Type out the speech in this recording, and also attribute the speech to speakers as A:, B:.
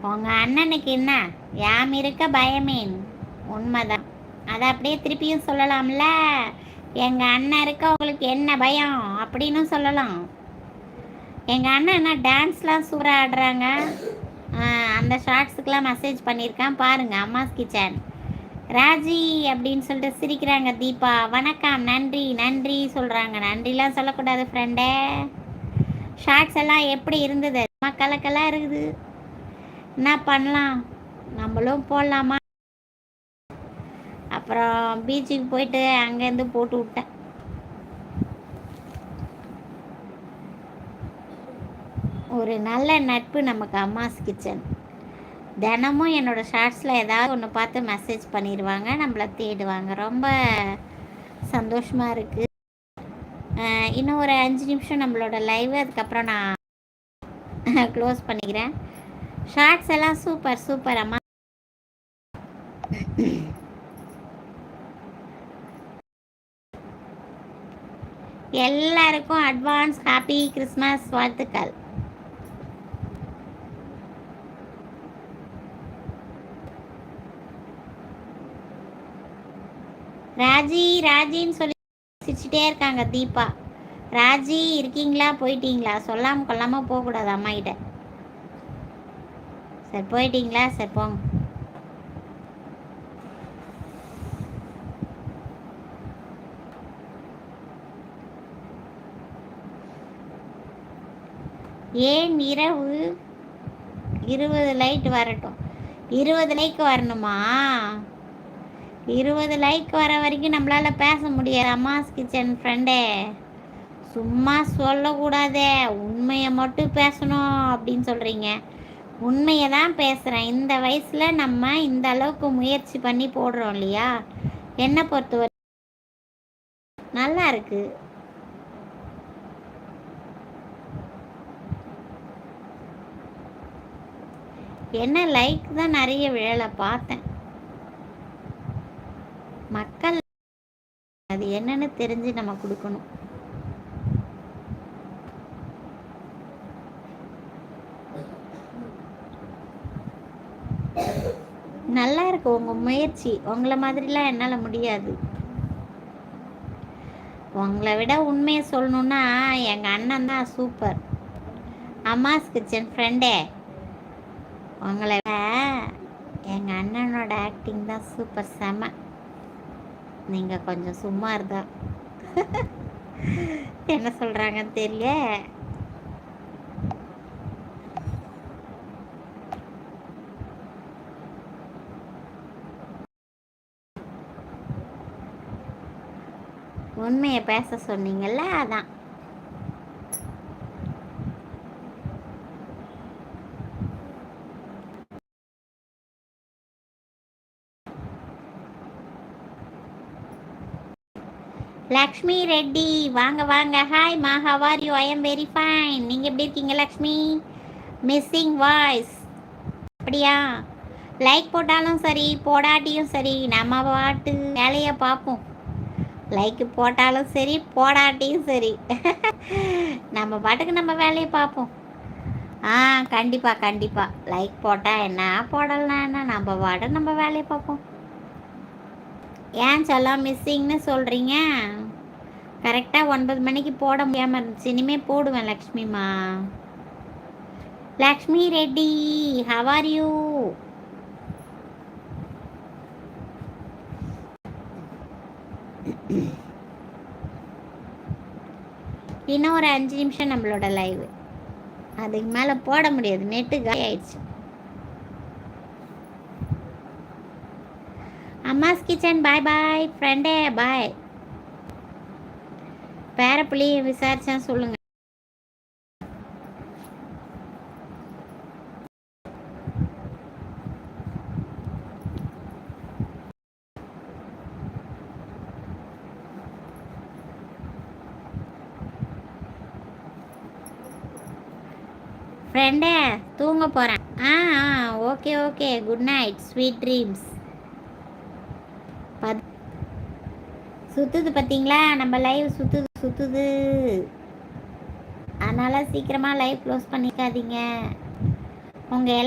A: உங்கள் அண்ணனுக்கு என்ன யாம் இருக்க பயமேன். உண்மைதான். அதை அப்படியே திருப்பியும் சொல்லலாம்ல, எங்கள் அண்ணன் இருக்க உங்களுக்கு என்ன பயம் அப்படின்னு சொல்லலாம். எங்கள் அண்ணன் என்ன டான்ஸ்லாம் சூப்பராக ஆடுறாங்க. அந்த ஷார்ட்ஸுக்கெலாம் மெசேஜ் பண்ணியிருக்கேன் பாருங்கள். அம்மாஸ் கிச்சன் ராஜி அப்படின்னு சொல்லிட்டு சிரிக்கிறாங்க. தீபா வணக்கம் நன்றி நன்றி சொல்கிறாங்க. நன்றிலாம் சொல்லக்கூடாது ஃப்ரெண்டே. ஷார்ட்ஸ் எல்லாம் எப்படி இருந்தது? கலக்கெல்லாம் இருக்குது. என்ன பண்ணலாம், நம்மளும் போடலாமா? அப்புறம் பீச்சுக்கு போயிட்டு அங்கேருந்து போட்டு விட்டேன். ஒரு நல்ல நட்பு நமக்கு அம்மாஸ் கிச்சன். தினமும் என்னோடய ஷார்ட்ஸில் ஏதாவது ஒன்று பார்த்து மெசேஜ் பண்ணிடுவாங்க, நம்மளை தேடுவாங்க. ரொம்ப சந்தோஷமாக இருக்குது. இன்னும் ஒரு 5 நிமிஷம் நம்மளோட லைவ், அதுக்கப்புறம் நான் க்ளோஸ் பண்ணிக்கிறேன். ஷார்ட்ஸ் எல்லாம் சூப்பர் சூப்பர் அம்மா. எல்லாருக்கும் அட்வான்ஸ் ஹாப்பி கிறிஸ்மஸ் வாழ்த்துக்கள். ராஜி ராஜின்னு சொல்லி சிரிச்சுட்டே இருக்காங்க தீபா. ராஜி இருக்கீங்களா போயிட்டீங்களா? சொல்லாமல் கொல்லாமல் போகக்கூடாது அம்மா கிட்ட. சரி போயிட்டீங்களா? சரி போங்க. ஏன் இரவு 20 லைட் வரட்டும். 20 லைக் வரணுமா? 20 லைக் வர வரைக்கும் நம்மளால் பேச முடியாது அம்மாஸ் கிச்சன் ஃப்ரெண்டே. சும்மா சொல்லக்கூடாதே, உண்மையை மட்டும் பேசணும் அப்படின்னு சொல்கிறீங்க. உண்மையை தான் பேசுகிறேன். இந்த வயசில் நம்ம இந்த அளவுக்கு முயற்சி பண்ணி போடுறோம் இல்லையா? என்னை பொறுத்தவரை நல்லா இருக்கு. என்ன லைக் தான் நிறைய விழலை பார்த்தேன். மக்கள் அது என்னன்னு தெரிஞ்சு நம்ம கொடுக்கணும். நல்லா இருக்கு உங்கள் முயற்சி. உங்களை மாதிரிலாம் என்னால் முடியாது. உங்களை விட உண்மையை சொல்லணுன்னா எங்கள் அண்ணன் தான் சூப்பர். அம்மாஸ் கிச்சன் ஃப்ரெண்டே, உங்களை விட எங்கள் அண்ணனோட ஆக்டிங் தான் சூப்பர் செம. நீங்கள் கொஞ்சம் சும்மா இருந்தா என்ன சொல்கிறாங்கன்னு தெரியல. உண்மையை பேச சொன்னீங்கல்ல, அதான். லக்ஷ்மி ரெட்டி வாங்க வாங்க. ஹாய் மா, how are you? I am very fine. நீங்கள் எப்படி இருக்கீங்க லக்ஷ்மி? Missing voice. அப்படியா? லைக் போட்டாலும் சரி போடாட்டியும் சரி நம்ம பாட்டு வேலையை பார்ப்போம். லைக் போட்டாலும் சரி போடாட்டியும் சரி நம்ம பாட்டுக்கு நம்ம வேலையை பார்ப்போம். கண்டிப்பாக கண்டிப்பாக. லைக் போட்டால் என்ன போடலன்னா என்ன, நம்ம பாட்டு நம்ம வேலையை பார்ப்போம். ஏன் செல்லம் மிஸ்ஸிங்னு சொல்கிறீங்க? கரெக்டாக 9 மணிக்கு போட முடியாமல் இருந்துச்சு. இனிமேல் போடுவேன் லக்ஷ்மிமா. Lakshmi Reddy how are you? இன்னும் ஒரு 5 நிமிஷம் நம்மளோட லைவ். அதுக்கு மேலே போட முடியாது, நெட்டு காலி ஆயிடுச்சு. அம்மாஸ் கிச்சன் பாய் பாய் ஃப்ரெண்டே பாய். பேரப்பிள்ளையை விசாரிச்சா சொல்லுங்க. ஃப்ரெண்டே தூங்க போகிறேன். Okay okay, good night, sweet dreams. சுற்றுது பார்த்தீங்களா நம்ம லைவ், சுற்றுது. அதனால் சீக்கிரமாக லைவ் க்ளோஸ் பண்ணிக்காதீங்க. உங்கள்